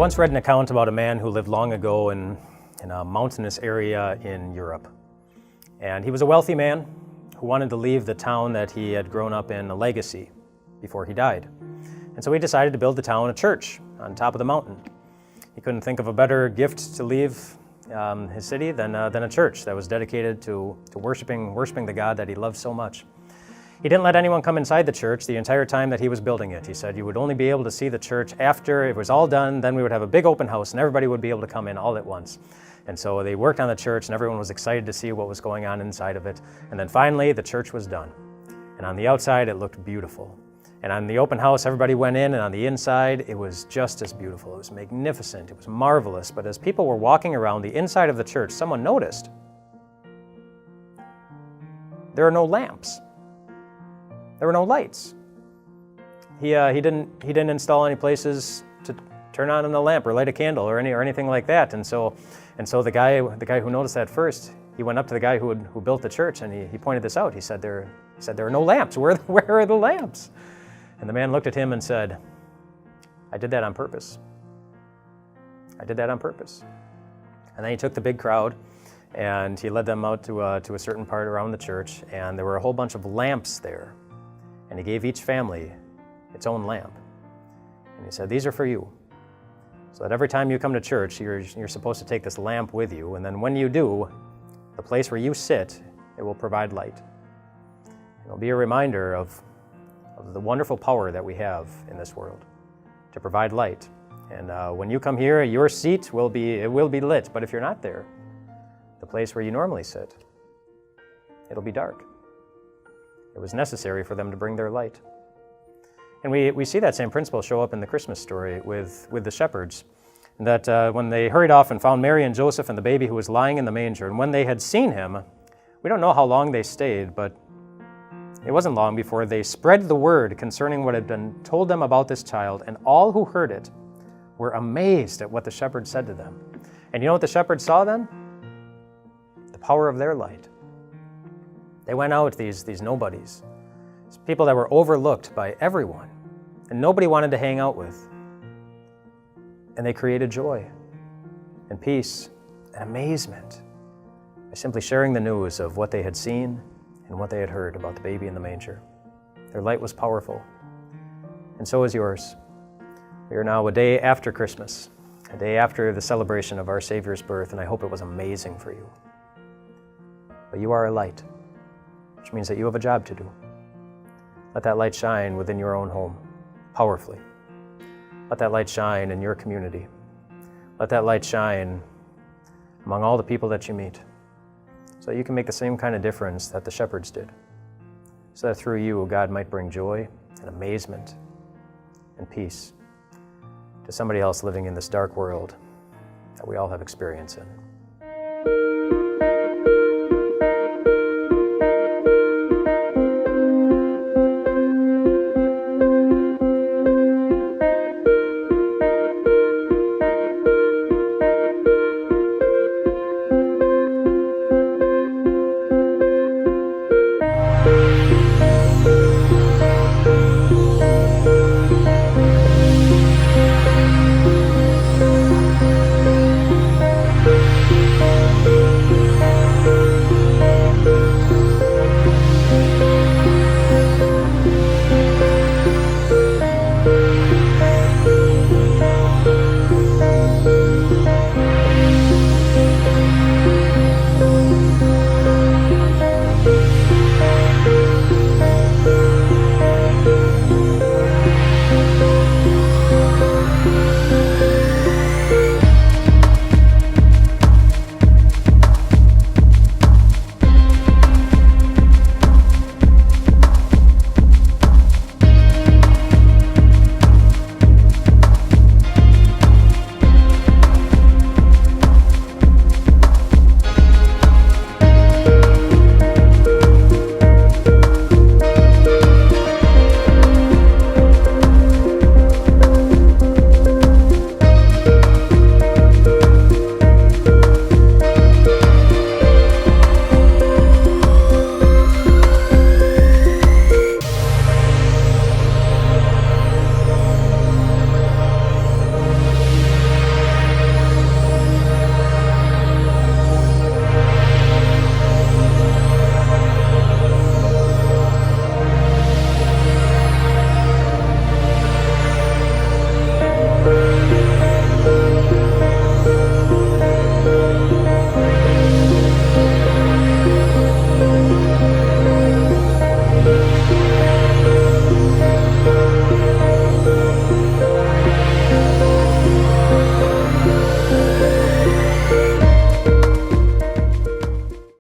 once read an account about a man who lived long ago in a mountainous area in Europe. And he was a wealthy man who wanted to leave the town that he had grown up in a legacy before he died. And so he decided to build the town a church on top of the mountain. He couldn't think of a better gift to leave his city than a church that was dedicated to worshiping the God that he loved so much. He didn't let anyone come inside the church the entire time that he was building it. He said you would only be able to see the church after it was all done. Then we would have a big open house and everybody would be able to come in all at once. And so they worked on the church and everyone was excited to see what was going on inside of it. And then finally the church was done. And on the outside it looked beautiful. And on the open house everybody went in, and on the inside it was just as beautiful. It was magnificent, it was marvelous. But as people were walking around the inside of the church, someone noticed there are no lamps. There were no lights. He didn't install any places to turn on a lamp or light a candle or anything like that. And so the guy who noticed that first, he went up to the guy who built the church and he pointed this out. He said there are no lamps. Where are the lamps? And the man looked at him and said, I did that on purpose. I did that on purpose. And then he took the big crowd and he led them out to a certain part around the church, and there were a whole bunch of lamps there. And he gave each family its own lamp. And he said, these are for you. So that every time you come to church, you're supposed to take this lamp with you. And then when you do, the place where you sit, it will provide light. It'll be a reminder of the wonderful power that we have in this world to provide light. And when you come here, your seat will be lit. But if you're not there, the place where you normally sit, it'll be dark. It was necessary for them to bring their light. And we see that same principle show up in the Christmas story with the shepherds, that when they hurried off and found Mary and Joseph and the baby who was lying in the manger, and when they had seen him, we don't know how long they stayed, but it wasn't long before they spread the word concerning what had been told them about this child, and all who heard it were amazed at what the shepherds said to them. And you know what the shepherds saw then? The power of their light. They went out, these nobodies, these people that were overlooked by everyone, and nobody wanted to hang out with. And they created joy and peace and amazement by simply sharing the news of what they had seen and what they had heard about the baby in the manger. Their light was powerful, and so is yours. We are now a day after Christmas, a day after the celebration of our Savior's birth, and I hope it was amazing for you. But you are a light, which means that you have a job to do. Let that light shine within your own home, powerfully. Let that light shine in your community. Let that light shine among all the people that you meet, so that you can make the same kind of difference that the shepherds did, so that through you, God might bring joy and amazement and peace to somebody else living in this dark world that we all have experience in.